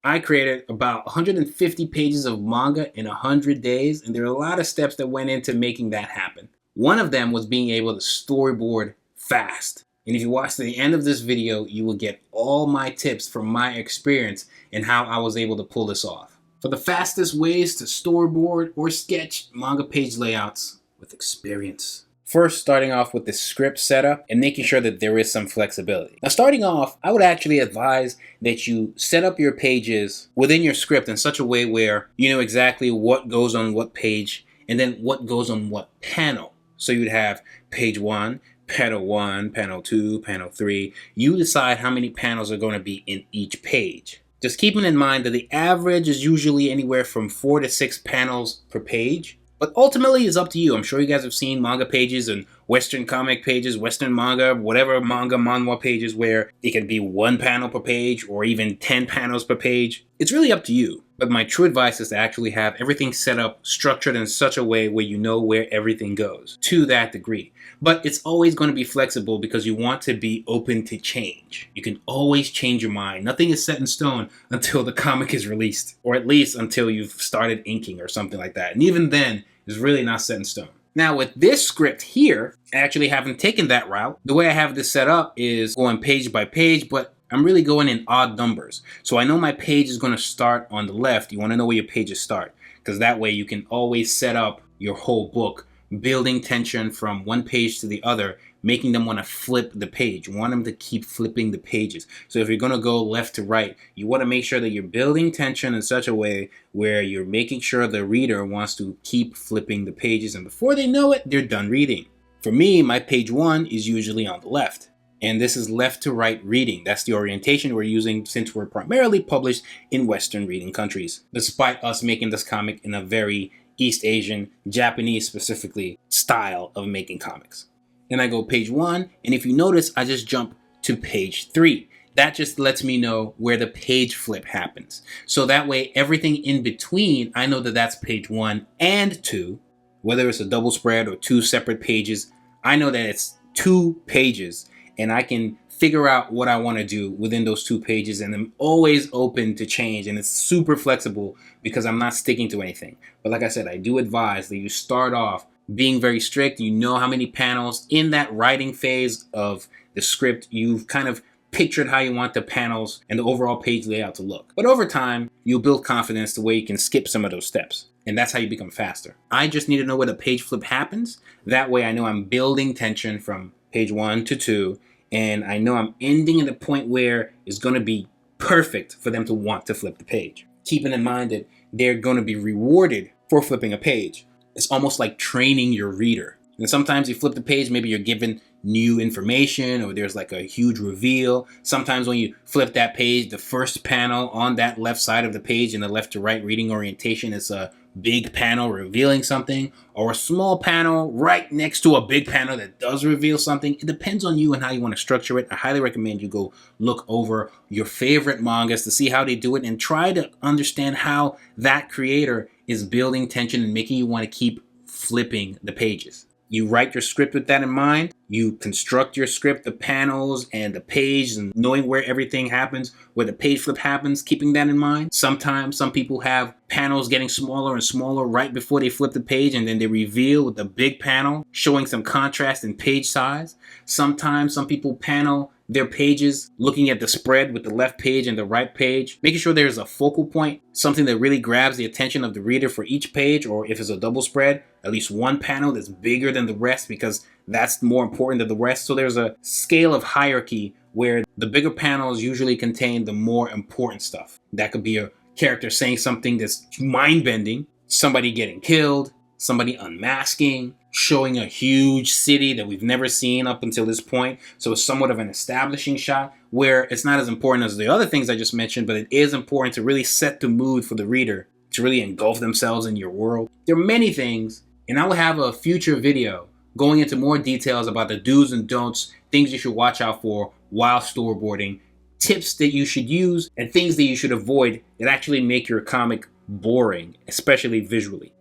I created about 150 pages of manga in 100 days, and there are a lot of steps that went into making that happen. One of them was being able to storyboard fast. And if you watch to the end of this video, you will get all my tips from my experience and how I was able to pull this off. For the fastest ways to storyboard or sketch manga page layouts with experience. First, starting off with the script setup and making sure that there is some flexibility. Now, starting off, I would actually advise that you set up your pages within your script in such a way where you know exactly what goes on what page and then what goes on what panel. So you'd have page 1, panel 2, panel 3. You decide how many panels are going to be in each page. Just keeping in mind that the average is usually anywhere from 4 to 6 panels per page. But ultimately, it's up to you. I'm sure you guys have seen manga pages and Western comic pages, Western manga, whatever manhwa pages where it can be 1 panel per page or even 10 panels per page. It's really up to you. But my true advice is to actually have everything set up, structured in such a way where you know where everything goes, to that degree. But it's always going to be flexible because you want to be open to change. You can always change your mind. Nothing is set in stone until the comic is released, or at least until you've started inking or something like that. And even then, it's really not set in stone. Now with this script here, I actually haven't taken that route. The way I have this set up is going page by page, but I'm really going in odd numbers. So I know my page is going to start on the left. You want to know where your pages start, because that way you can always set up your whole book, building tension from one page to the other, making them want to flip the page. You want them to keep flipping the pages. So if you're going to go left to right, you want to make sure that you're building tension in such a way where you're making sure the reader wants to keep flipping the pages, and before they know it, they're done reading. For me, my page 1 is usually on the left. And this is left to right reading. That's the orientation we're using since we're primarily published in Western reading countries, despite us making this comic in a very East Asian, Japanese specifically, style of making comics. Then I go page 1, and if you notice, I just jump to page 3. That just lets me know where the page flip happens. So that way, everything in between, I know that that's page 1 and 2. Whether it's a double spread or 2 separate pages, I know that it's 2 pages. And I can figure out what I want to do within those 2 pages, and I'm always open to change, and it's super flexible because I'm not sticking to anything. But like I said, I do advise that you start off being very strict. You know how many panels in that writing phase of the script. You've kind of pictured how you want the panels and the overall page layout to look. But over time, you'll build confidence the way you can skip some of those steps. And that's how you become faster. I just need to know where the page flip happens. That way I know I'm building tension from page 1 to 2. And I know I'm ending at a point where it's going to be perfect for them to want to flip the page. Keeping in mind that they're going to be rewarded for flipping a page. It's almost like training your reader. And sometimes you flip the page, maybe you're given new information or there's like a huge reveal. Sometimes when you flip that page, the first panel on that left side of the page in the left to right reading orientation is a big panel revealing something, or a small panel right next to a big panel that does reveal something. It depends on you and how you want to structure it. I highly recommend you go look over your favorite mangas to see how they do it and try to understand how that creator is building tension and making you want to keep flipping the pages. You write your script with that in mind. You construct your script, the panels and the page, and knowing where everything happens, where the page flip happens, keeping that in mind. Sometimes some people have panels getting smaller and smaller right before they flip the page, and then they reveal with the big panel, showing some contrast in page size. Sometimes some people panel their pages, looking at the spread with the left page and the right page, making sure there's a focal point, something that really grabs the attention of the reader for each page, or if it's a double spread, at least one panel that's bigger than the rest because that's more important than the rest. So there's a scale of hierarchy where the bigger panels usually contain the more important stuff. That could be a character saying something that's mind-bending, somebody getting killed, somebody unmasking, showing a huge city that we've never seen up until this point. So it's somewhat of an establishing shot where it's not as important as the other things I just mentioned, but it is important to really set the mood for the reader to really engulf themselves in your world. There are many things, and I will have a future video going into more details about the do's and don'ts, things you should watch out for while storyboarding, tips that you should use, and things that you should avoid that actually make your comic boring, especially visually.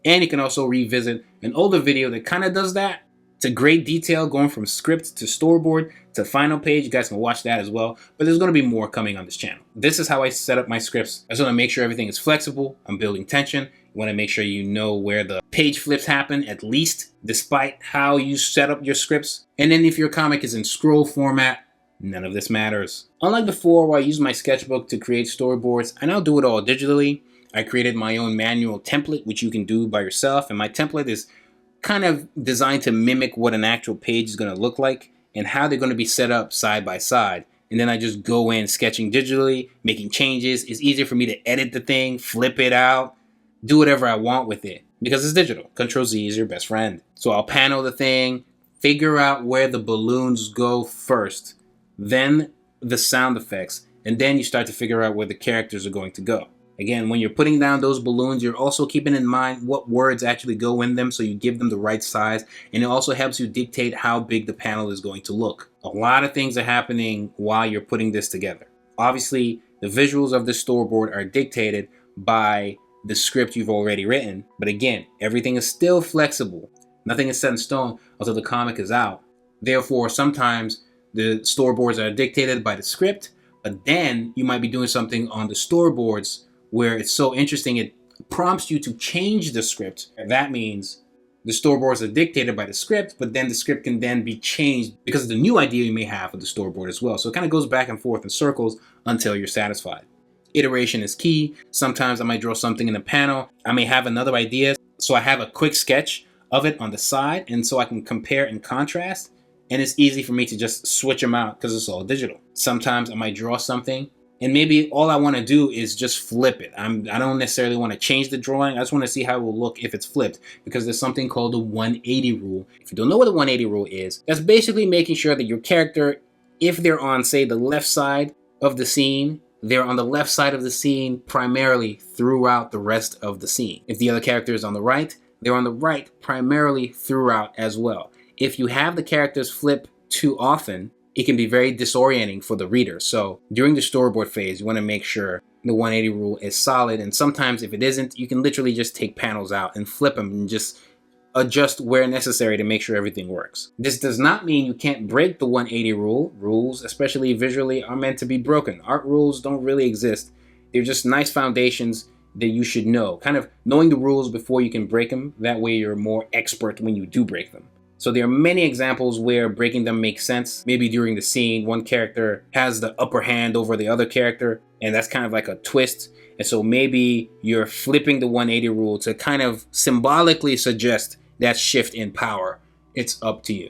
And you can also revisit an older video that kind of does that, It's a great detail going from script to storyboard to final page. You guys can watch that as well, but there's going to be more coming on this channel. This is how I set up my scripts. I just want to make sure everything is flexible. I'm building tension. You want to make sure you know where the page flips happen, at least, despite how you set up your scripts. And then if your comic is in scroll format, none of this matters. Unlike before, where I used my sketchbook to create storyboards, I now do it all digitally. I created my own manual template, which you can do by yourself, and my template is kind of designed to mimic what an actual page is going to look like and how they're going to be set up side by side. And then I just go in sketching digitally, making changes. It's easier for me to edit the thing, flip it out, do whatever I want with it because it's digital. Control Z is your best friend. So I'll panel the thing, figure out where the balloons go first, then the sound effects, and then you start to figure out where the characters are going to go. Again, when you're putting down those balloons, you're also keeping in mind what words actually go in them so you give them the right size, and it also helps you dictate how big the panel is going to look. A lot of things are happening while you're putting this together. Obviously, the visuals of the storyboard are dictated by the script you've already written, but again, everything is still flexible. Nothing is set in stone until the comic is out. Therefore, sometimes the storyboards are dictated by the script, but then you might be doing something on the storyboards where it's so interesting it prompts you to change the script. And that means the storyboards are dictated by the script, but then the script can then be changed because of the new idea you may have with the storyboard as well. So it kind of goes back and forth in circles until you're satisfied. Iteration is key. Sometimes I might draw something in a panel. I may have another idea, so I have a quick sketch of it on the side, and so I can compare and contrast, and it's easy for me to just switch them out because it's all digital. Sometimes I might draw something, and maybe all I want to do is just flip it. I don't necessarily want to change the drawing. I just want to see how it will look if it's flipped, because there's something called the 180 rule. If you don't know what the 180 rule is, that's basically making sure that your character, if they're on, say, the left side of the scene, they're on the left side of the scene primarily throughout the rest of the scene. If the other character is on the right, they're on the right primarily throughout as well. If you have the characters flip too often, it can be very disorienting for the reader. So during the storyboard phase, you want to make sure the 180 rule is solid. And sometimes if it isn't, you can literally just take panels out and flip them and just adjust where necessary to make sure everything works. This does not mean you can't break the 180 rule. Rules, especially visually, are meant to be broken. Art rules don't really exist. They're just nice foundations that you should know. Kind of knowing the rules before you can break them. That way you're more expert when you do break them. So there are many examples where breaking them makes sense. Maybe during the scene, one character has the upper hand over the other character, and that's kind of like a twist. And so maybe you're flipping the 180 rule to kind of symbolically suggest that shift in power. It's up to you.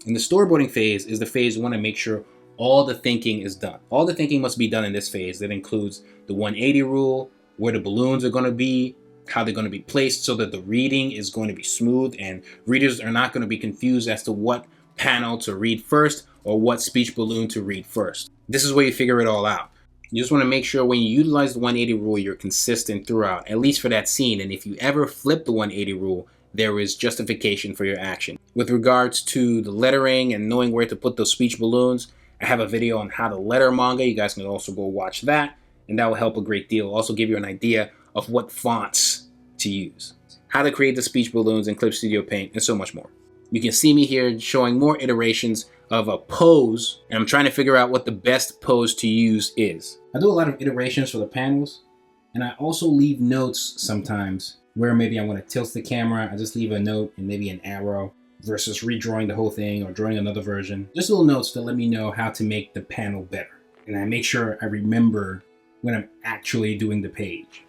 And the storyboarding phase is the phase you want to make sure all the thinking is done. All the thinking must be done in this phase. That includes the 180 rule, where the balloons are going to be, how they're going to be placed so that the reading is going to be smooth and readers are not going to be confused as to what panel to read first or what speech balloon to read first. This is where you figure it all out. You just want to make sure when you utilize the 180 rule, you're consistent throughout, at least for that scene. And if you ever flip the 180 rule, there is justification for your action. With regards to the lettering and knowing where to put those speech balloons, I have a video on how to letter manga. You guys can also go watch that, and that will help a great deal. Also give you an idea of what fonts to use, how to create the speech balloons in Clip Studio Paint, and so much more. You can see me here showing more iterations of a pose, and I'm trying to figure out what the best pose to use is. I do a lot of iterations for the panels, and I also leave notes sometimes where maybe I want to tilt the camera. I just leave a note and maybe an arrow versus redrawing the whole thing or drawing another version. Just little notes to let me know how to make the panel better. And I make sure I remember when I'm actually doing the page.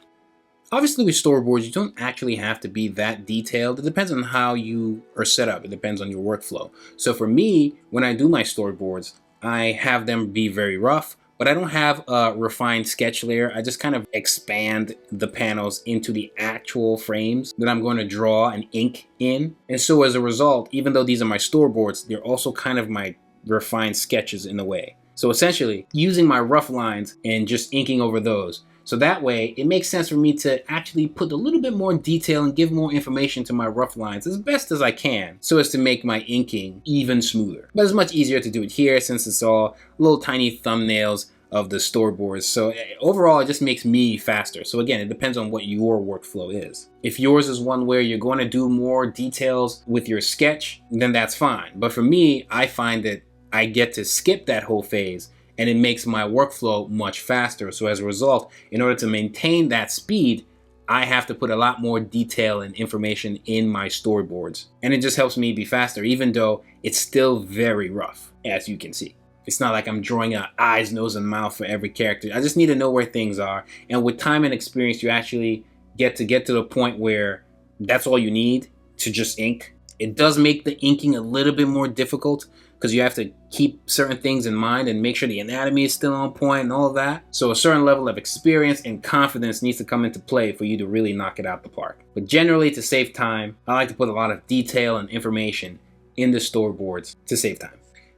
Obviously with storyboards, you don't actually have to be that detailed. It depends on how you are set up. It depends on your workflow. So for me, when I do my storyboards, I have them be very rough, but I don't have a refined sketch layer. I just kind of expand the panels into the actual frames that I'm going to draw and ink in. And so as a result, even though these are my storyboards, they're also kind of my refined sketches in a way. So essentially, using my rough lines and just inking over those. So that way, it makes sense for me to actually put a little bit more detail and give more information to my rough lines as best as I can, so as to make my inking even smoother. But it's much easier to do it here since it's all little tiny thumbnails of the storyboards. So overall, it just makes me faster. So again, it depends on what your workflow is. If yours is one where you're going to do more details with your sketch, then that's fine. But for me, I find that I get to skip that whole phase and it makes my workflow much faster. So as a result, in order to maintain that speed, I have to put a lot more detail and information in my storyboards. And it just helps me be faster, even though it's still very rough, as you can see. It's not like I'm drawing out eyes, nose, and mouth for every character. I just need to know where things are. And with time and experience, you actually get to the point where that's all you need to just ink. It does make the inking a little bit more difficult because you have to keep certain things in mind and make sure the anatomy is still on point and all of that. So a certain level of experience and confidence needs to come into play for you to really knock it out the park. But generally, to save time, I like to put a lot of detail and information in the storyboards to save time.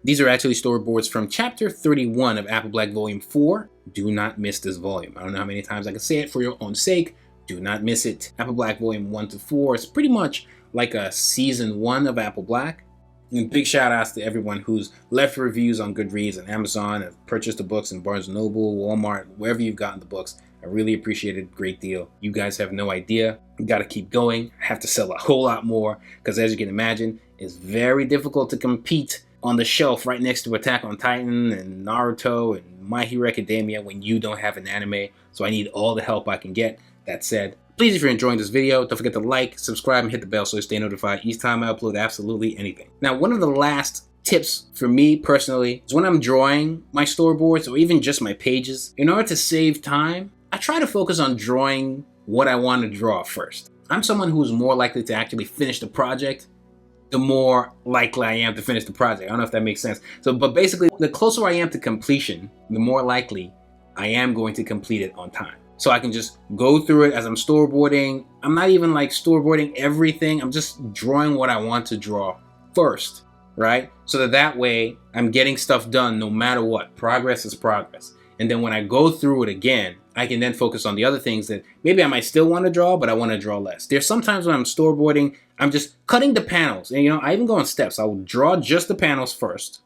These are actually storyboards from Chapter 31 of Apple Black Volume 4. Do not miss this volume. I don't know how many times I can say it for your own sake. Do not miss it. Apple Black Volume 1 to 4 is pretty much like a Season 1 of Apple Black. And big shout outs to everyone who's left reviews on Goodreads and Amazon and purchased the books in Barnes & Noble, Walmart, wherever you've gotten the books. I really appreciate it. Great deal. You guys have no idea. You got to keep going. I have to sell a whole lot more because, as you can imagine, it's very difficult to compete on the shelf right next to Attack on Titan and Naruto and My Hero Academia when you don't have an anime. So I need all the help I can get. That said, please, if you're enjoying this video, don't forget to like, subscribe, and hit the bell so you stay notified each time I upload absolutely anything. Now, one of the last tips for me personally is when I'm drawing my storyboards or even just my pages, in order to save time, I try to focus on drawing what I want to draw first. I'm someone who's more likely to actually finish the project the more likely I am to finish the project. I don't know if that makes sense. But basically, the closer I am to completion, the more likely I am going to complete it on time. So I can just go through it as I'm storyboarding. I'm not even like storyboarding everything. I'm just drawing what I want to draw first, right? So that way I'm getting stuff done no matter what. Progress is progress. And then when I go through it again, I can then focus on the other things that maybe I might still want to draw, but I want to draw less. There's sometimes when I'm storyboarding, I'm just cutting the panels. And I even go in steps. I'll draw just the panels first.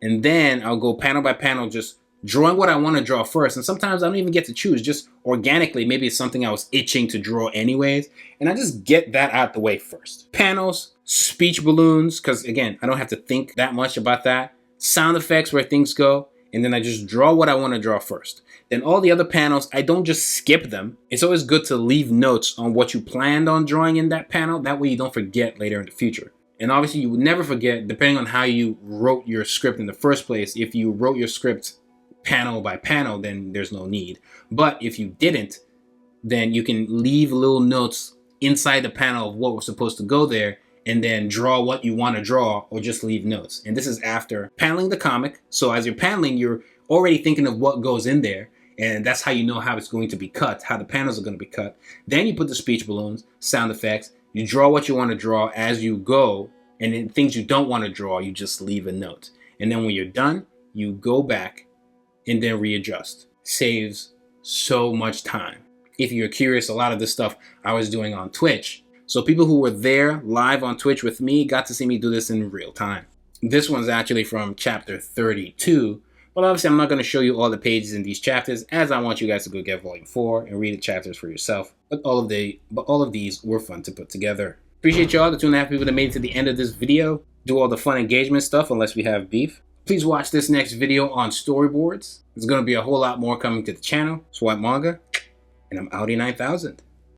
And then I'll go panel by panel, just drawing what I want to draw first. And sometimes I don't even get to choose, just organically. Maybe it's something I was itching to draw anyways. And I just get that out the way first. Panels, speech balloons, because again, I don't have to think that much about that. Sound effects, where things go. And then I just draw what I want to draw first. Then all the other panels, I don't just skip them. It's always good to leave notes on what you planned on drawing in that panel. That way you don't forget later in the future. And obviously you would never forget, depending on how you wrote your script in the first place. If you wrote your script panel by panel, then there's no need. But if you didn't, then you can leave little notes inside the panel of what was supposed to go there, and then draw what you want to draw, or just leave notes. And this is after paneling the comic. So as you're paneling, you're already thinking of what goes in there, and that's how you know how it's going to be cut, how the panels are going to be cut. Then you put the speech balloons, sound effects, you draw what you want to draw as you go, and then things you don't want to draw, you just leave a note. And then when you're done, you go back and then readjust. Saves so much time. If you're curious, a lot of this stuff I was doing on Twitch. So people who were there live on Twitch with me got to see me do this in real time. This one's actually from Chapter 32, but obviously I'm not going to show you all the pages in these chapters, as I want you guys to go get Volume 4 and read the chapters for yourself. But all of these were fun to put together. Appreciate y'all, the 2.5 people that made it to the end of this video. Do all the fun engagement stuff, unless we have beef. Please watch this next video on storyboards. There's going to be a whole lot more coming to the channel. It's Whyt Manga, and I'm Audi 9000.